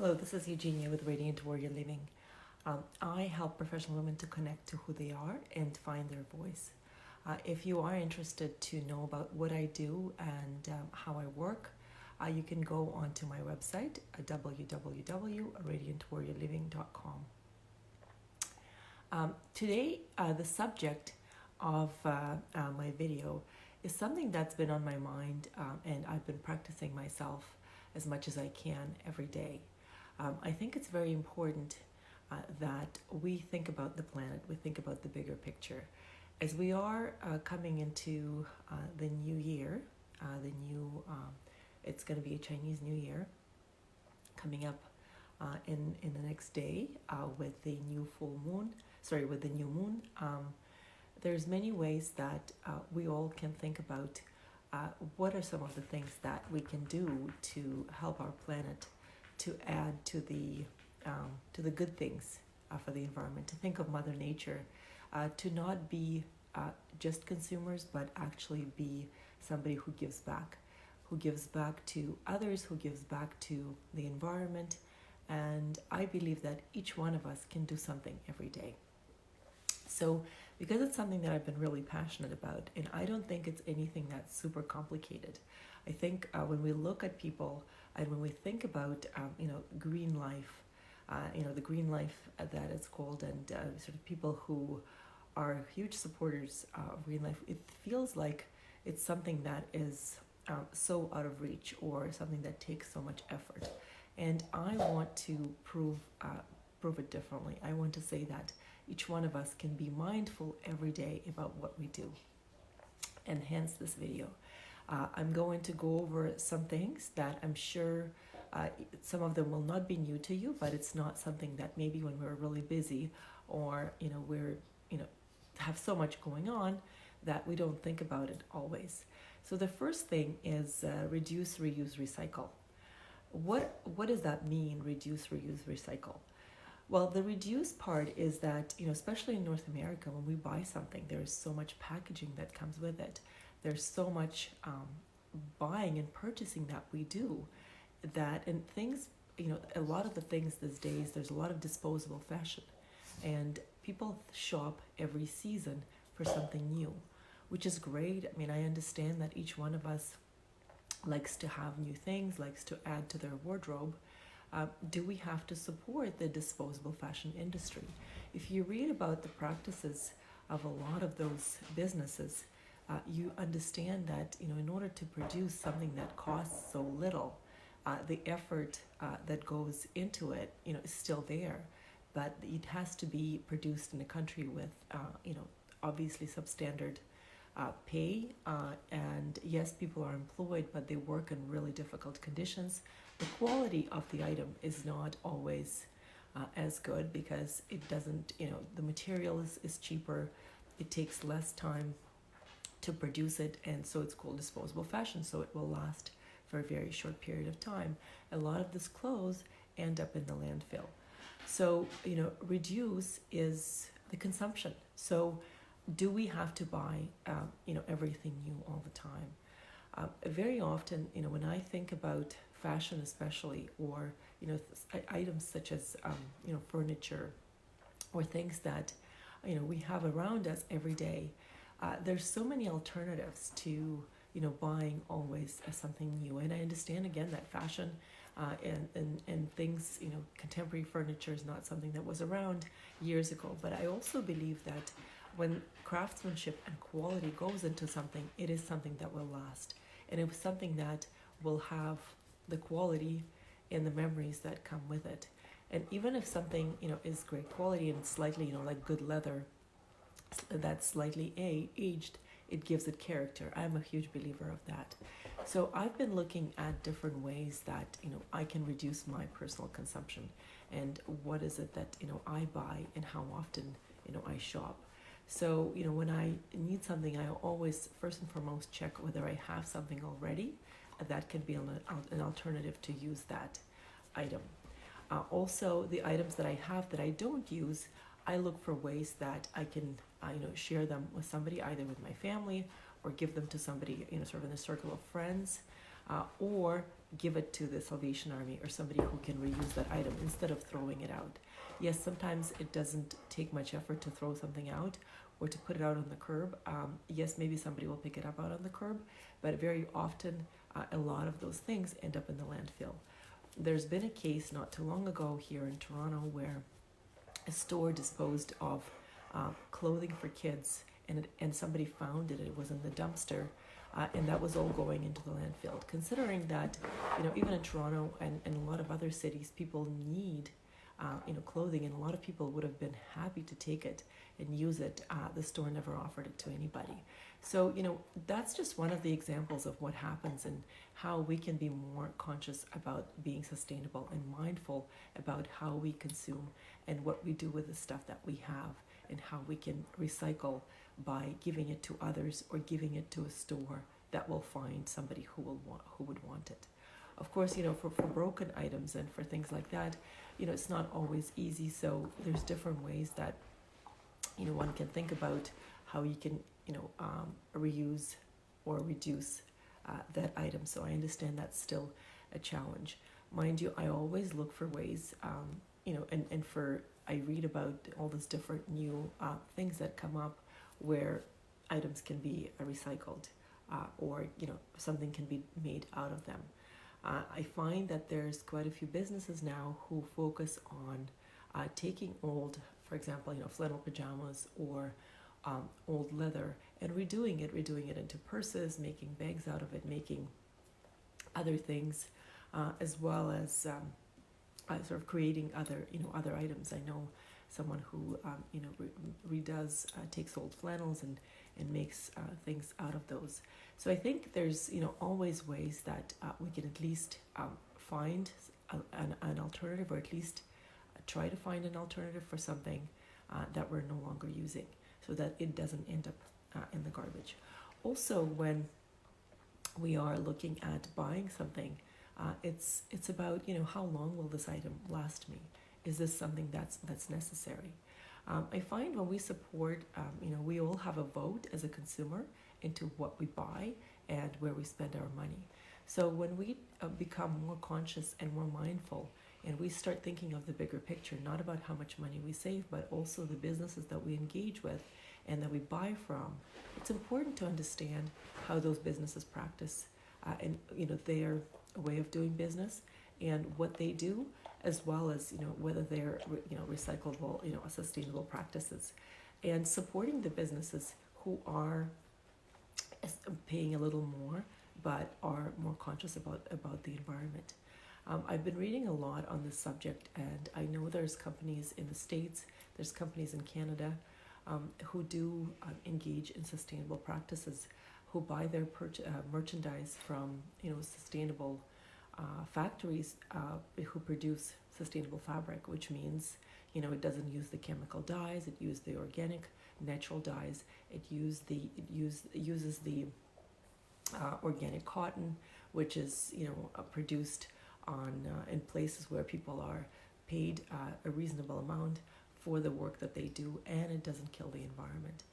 Hello, this is Eugenia with Radiant Warrior Living. I help professional women to connect to who they are and find their voice. If you are interested to know about what I do and how I work, you can go onto my website at www.radiantwarriorliving.com. Today, the subject of my video is something that's been on my mind, and I've been practicing myself as much as I can every day. I think it's very important that we think about the planet, we think about the bigger picture. As we are coming into the new year, it's going to be a Chinese New Year coming up in the next day with the new with the new moon. There's many ways that we all can think about what are some of the things that we can do to help our planet, to add to the good things for the environment, to think of Mother Nature, to not be just consumers, but actually be somebody who gives back to others, who gives back to the environment. And I believe that each one of us can do something every day. So because it's something that I've been really passionate about, and I don't think it's anything that's super complicated. I think when we look at people and when we think about green life, the green life that it's called, and sort of people who are huge supporters of green life, it feels like it's something that is so out of reach, or something that takes so much effort. And I want to prove it differently. I want to say that each one of us can be mindful every day about what we do. And hence this video. I'm going to go over some things that I'm sure some of them will not be new to you, but it's not something that maybe when we're really busy, or we're have so much going on that we don't think about it always. So the first thing is reduce, reuse, recycle. What does that mean, reduce, reuse, recycle? Well, the reduce part is that, especially in North America, when we buy something, there's so much packaging that comes with it. There's so much buying and purchasing that we do, and things, a lot of the things these days, there's a lot of disposable fashion, and people shop every season for something new, which is great. I mean, I understand that each one of us likes to have new things, likes to add to their wardrobe. Do we have to support the disposable fashion industry? If you read about the practices of a lot of those businesses, you understand that in order to produce something that costs so little, the effort that goes into it is still there, but it has to be produced in a country with obviously substandard pay, and yes, people are employed, but they work in really difficult conditions. The quality of the item is not always as good, because it doesn't, the material is cheaper, it takes less time to produce it, and so it's called disposable fashion, so it will last for a very short period of time. A lot of these clothes end up in the landfill. So, reduce is the consumption. So do we have to buy, everything new all the time? Very often, when I think about fashion especially, or, items such as, furniture, or things that, we have around us every day, there's so many alternatives to, buying always something new. And I understand, again, that fashion and things, contemporary furniture is not something that was around years ago. But I also believe that when craftsmanship and quality goes into something, it is something that will last. And it was something that will have the quality and the memories that come with it. And even if something, is great quality and slightly, like good leather, that's slightly aged, it gives it character. I'm a huge believer of that. So I've been looking at different ways that, I can reduce my personal consumption, and what is it that, I buy, and how often, I shop. So, when I need something, I always, first and foremost, check whether I have something already that can be an alternative to use that item. Also, the items that I have that I don't use, I look for ways that I can, share them with somebody, either with my family or give them to somebody, sort of in a circle of friends. or give it to the Salvation Army or somebody who can reuse that item instead of throwing it out. Yes, sometimes it doesn't take much effort to throw something out or to put it out on the curb. Yes, maybe somebody will pick it up out on the curb, but very often a lot of those things end up in the landfill. There's been a case not too long ago here in Toronto where a store disposed of clothing for kids, and somebody found it. It was in the dumpster, and that was all going into the landfill. Considering that, even in Toronto and a lot of other cities, people need clothing, and a lot of people would have been happy to take it and use it. The store never offered it to anybody. So, that's just one of the examples of what happens and how we can be more conscious about being sustainable and mindful about how we consume and what we do with the stuff that we have, and how we can recycle by giving it to others or giving it to a store that will find somebody who would want it. Of course, for broken items and for things like that, it's not always easy. So there's different ways that one can think about how you can reuse or reduce that item. So I understand that's still a challenge. Mind you, I always look for ways, I read about all these different new things that come up where items can be recycled or something can be made out of them. I find that there's quite a few businesses now who focus on taking old, for example, flannel pajamas or old leather and redoing it into purses, making bags out of it, making other things, as well as sort of creating other items. I know someone who redoes, takes old flannels and makes things out of those. So I think there's always ways that we can at least find an alternative, or at least try to find an alternative for something that we're no longer using, so that it doesn't end up in the garbage. Also, when we are looking at buying something, it's about how long will this item last me? Is this something that's necessary? I find when we support, we all have a vote as a consumer into what we buy and where we spend our money. So when we become more conscious and more mindful, and we start thinking of the bigger picture, not about how much money we save, but also the businesses that we engage with and that we buy from, it's important to understand how those businesses practice and their way of doing business and what they do, as well as whether they're recyclable, sustainable practices, and supporting the businesses who are paying a little more but are more conscious about the environment. I've been reading a lot on this subject, and I know there's companies in the States, there's companies in Canada who do engage in sustainable practices, who buy their merchandise from sustainable factories who produce sustainable fabric, which means it doesn't use the chemical dyes, it uses the organic natural dyes, it uses the organic cotton, which is produced on in places where people are paid a reasonable amount for the work that they do, and it doesn't kill the environment.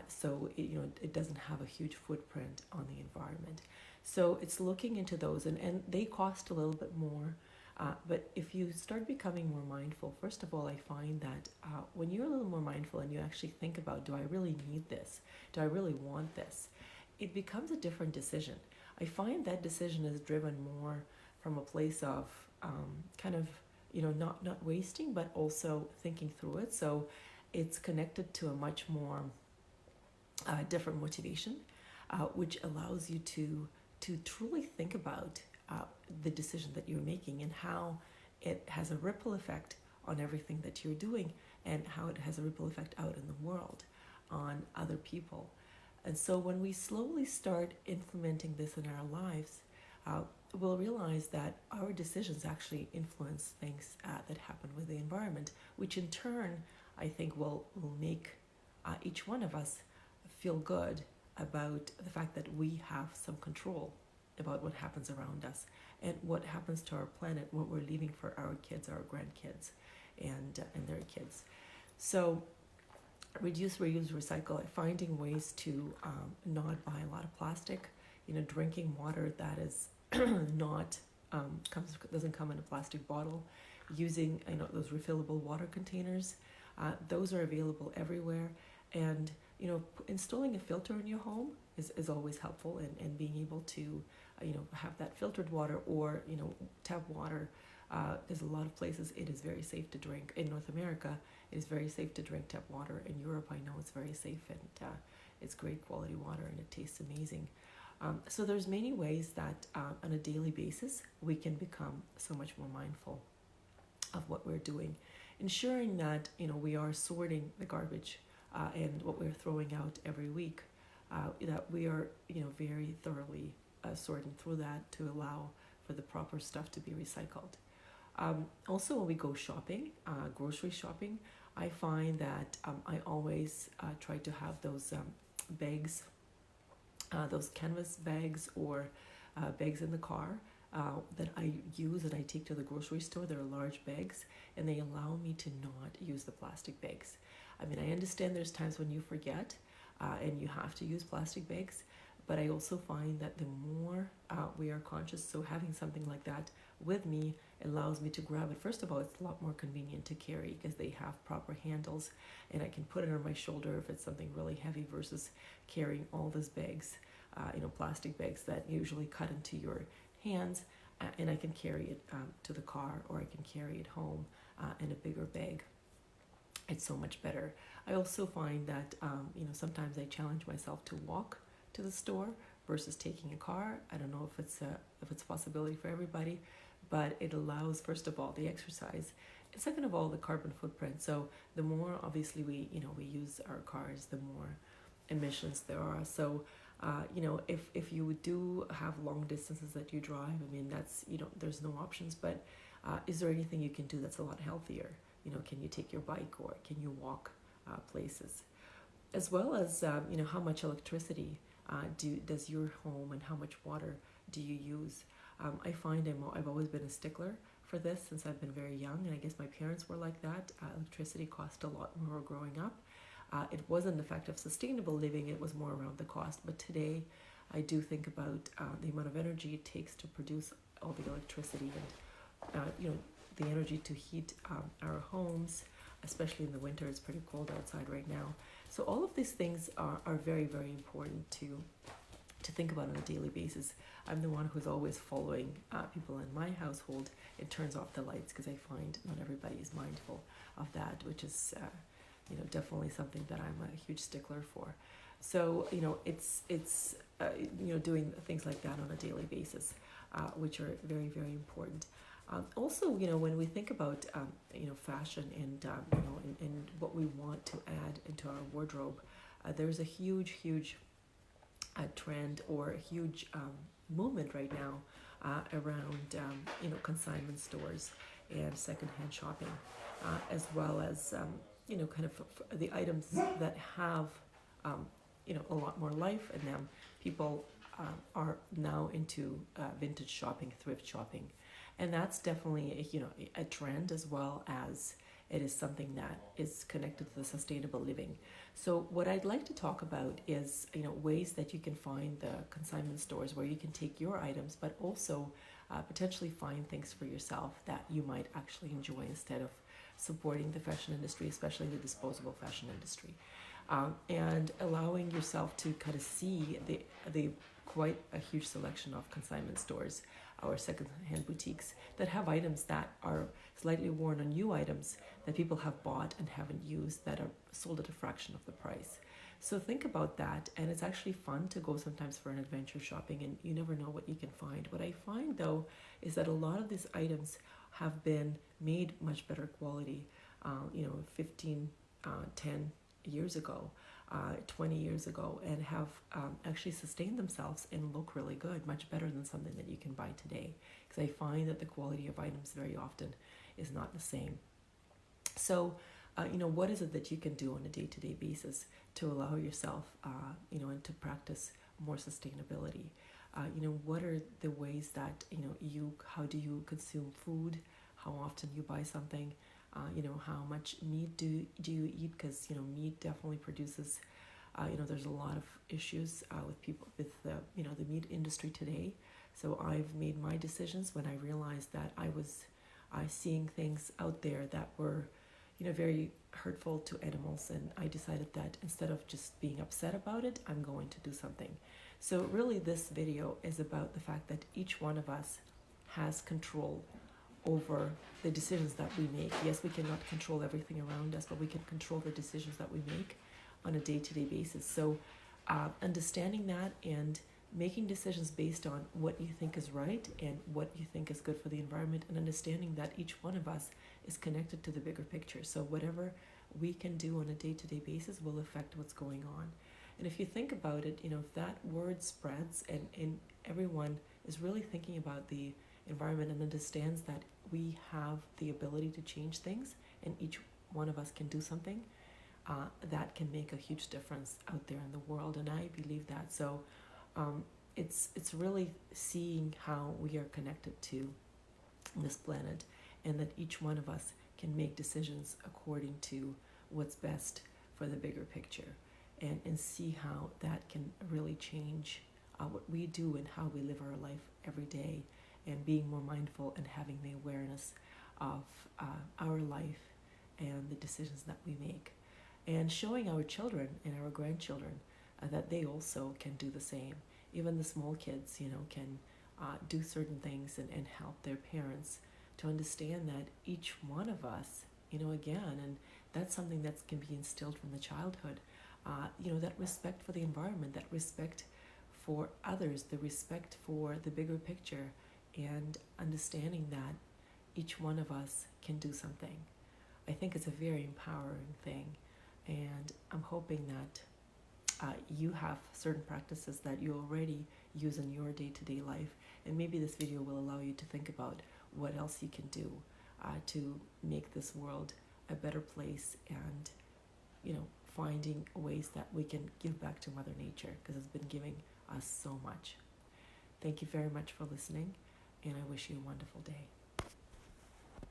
So it doesn't have a huge footprint on the environment. So it's looking into those, and they cost a little bit more. But if you start becoming more mindful, first of all, I find that when you're a little more mindful and you actually think about, do I really need this? Do I really want this? It becomes a different decision. I find that decision is driven more from a place of not wasting, but also thinking through it. So it's connected to a much more different motivation, which allows you to truly think about the decision that you're making and how it has a ripple effect on everything that you're doing, and how it has a ripple effect out in the world on other people. And so when we slowly start implementing this in our lives, we'll realize that our decisions actually influence things that happen with the environment, which in turn I think will make each one of us feel good about the fact that we have some control about what happens around us and what happens to our planet, what we're leaving for our kids, our grandkids, and their kids. So reduce, reuse, recycle, finding ways to not buy a lot of plastic, drinking water that is not doesn't come in a plastic bottle, using those refillable water containers. Those are available everywhere, and installing a filter in your home is always helpful, and being able to have that filtered water, or tap water. There's a lot of places it is very safe to drink. In North America, it is very safe to drink tap water. In Europe, I know it's very safe, and it's great quality water, and it tastes amazing. So there's many ways that on a daily basis we can become so much more mindful of what we're doing, ensuring that we are sorting the garbage and what we're throwing out every week. That we are very thoroughly sorting through that to allow for the proper stuff to be recycled. Also, when we go shopping, grocery shopping, I find that I always try to have those bags, those canvas bags, or bags in the car that I use and I take to the grocery store. They're large bags, and they allow me to not use the plastic bags. I mean, I understand there's times when you forget and you have to use plastic bags, but I also find that the more we are conscious, so having something like that with me allows me to grab it. First of all, it's a lot more convenient to carry because they have proper handles, and I can put it on my shoulder if it's something really heavy, versus carrying all these bags, plastic bags that usually cut into your hands, and I can carry it to the car, or I can carry it home in a bigger bag. It's so much better. I also find that sometimes I challenge myself to walk to the store versus taking a car. I don't know if it's a possibility for everybody, but it allows, first of all, the exercise, and second of all, the carbon footprint. So the more obviously we use our cars, the more emissions there are. So if you do have long distances that you drive, I mean, that's there's no options, but is there anything you can do that's a lot healthier? Can you take your bike, or can you walk places? As well as how much electricity does your home, and how much water do you use? I find I've always been a stickler for this since I've been very young, and I guess my parents were like that. Electricity cost a lot more growing up. It wasn't the fact of sustainable living, it was more around the cost. But today, I do think about the amount of energy it takes to produce all the electricity, and the energy to heat our homes, especially in the winter. It's pretty cold outside right now. So all of these things are very, very important to think about on a daily basis. I'm the one who's always following people in my household. It turns off the lights because I find not everybody is mindful of that, which is definitely something that I'm a huge stickler for. So it's doing things like that on a daily basis, which are very, very important. Also, when we think about fashion, and and what we want to add into our wardrobe, there's a huge trend, or a huge movement right now around consignment stores and secondhand shopping, as well as kind of the items that have a lot more life in them. People are now into vintage shopping, thrift shopping, and that's definitely a trend, as well as it is something that is connected to the sustainable living. So what I'd like to talk about is ways that you can find the consignment stores where you can take your items, but also potentially find things for yourself that you might actually enjoy, instead of supporting the fashion industry, especially the disposable fashion industry, and allowing yourself to kind of see the quite a huge selection of consignment stores or second-hand boutiques that have items that are slightly worn, or new items that people have bought and haven't used, that are sold at a fraction of the price. So think about that, and it's actually fun to go sometimes for an adventure shopping, and you never know what you can find. What I find though is that a lot of these items have been made much better quality, 15, 10 years ago, 20 years ago, and have actually sustained themselves and look really good, much better than something that you can buy today. Because I find that the quality of items very often is not the same. So, what is it that you can do on a day-to-day basis to allow yourself, and to practice more sustainability? What are the ways that, how do you consume food? How often you buy something? How much meat do you eat? Because, meat definitely produces, there's a lot of issues with people, with the meat industry today. So I've made my decisions when I realized that I was seeing things out there that were, very hurtful to animals, and I decided that instead of just being upset about it, I'm going to do something. So really this video is about the fact that each one of us has control over the decisions that we make. Yes, we cannot control everything around us, but we can control the decisions that we make on a day-to-day basis. So understanding that and making decisions based on what you think is right and what you think is good for the environment, and understanding that each one of us is connected to the bigger picture. So whatever we can do on a day-to-day basis will affect what's going on. And if you think about it, if that word spreads and everyone is really thinking about the environment and understands that we have the ability to change things and each one of us can do something, that can make a huge difference out there in the world. And I believe that. So it's really seeing how we are connected to this planet, and that each one of us can make decisions according to what's best for the bigger picture, and see how that can really change what we do and how we live our life every day, and being more mindful and having the awareness of our life and the decisions that we make, and showing our children and our grandchildren that they also can do the same. Even the small kids, can do certain things and help their parents to understand that each one of us, again, and that's something that can be instilled from the childhood, that respect for the environment, that respect for others, the respect for the bigger picture, and understanding that each one of us can do something. I think it's a very empowering thing, and I'm hoping that you have certain practices that you already use in your day-to-day life, and maybe this video will allow you to think about what else you can do to make this world a better place, and finding ways that we can give back to Mother Nature, because it's been giving us so much. Thank you very much for listening, and I wish you a wonderful day.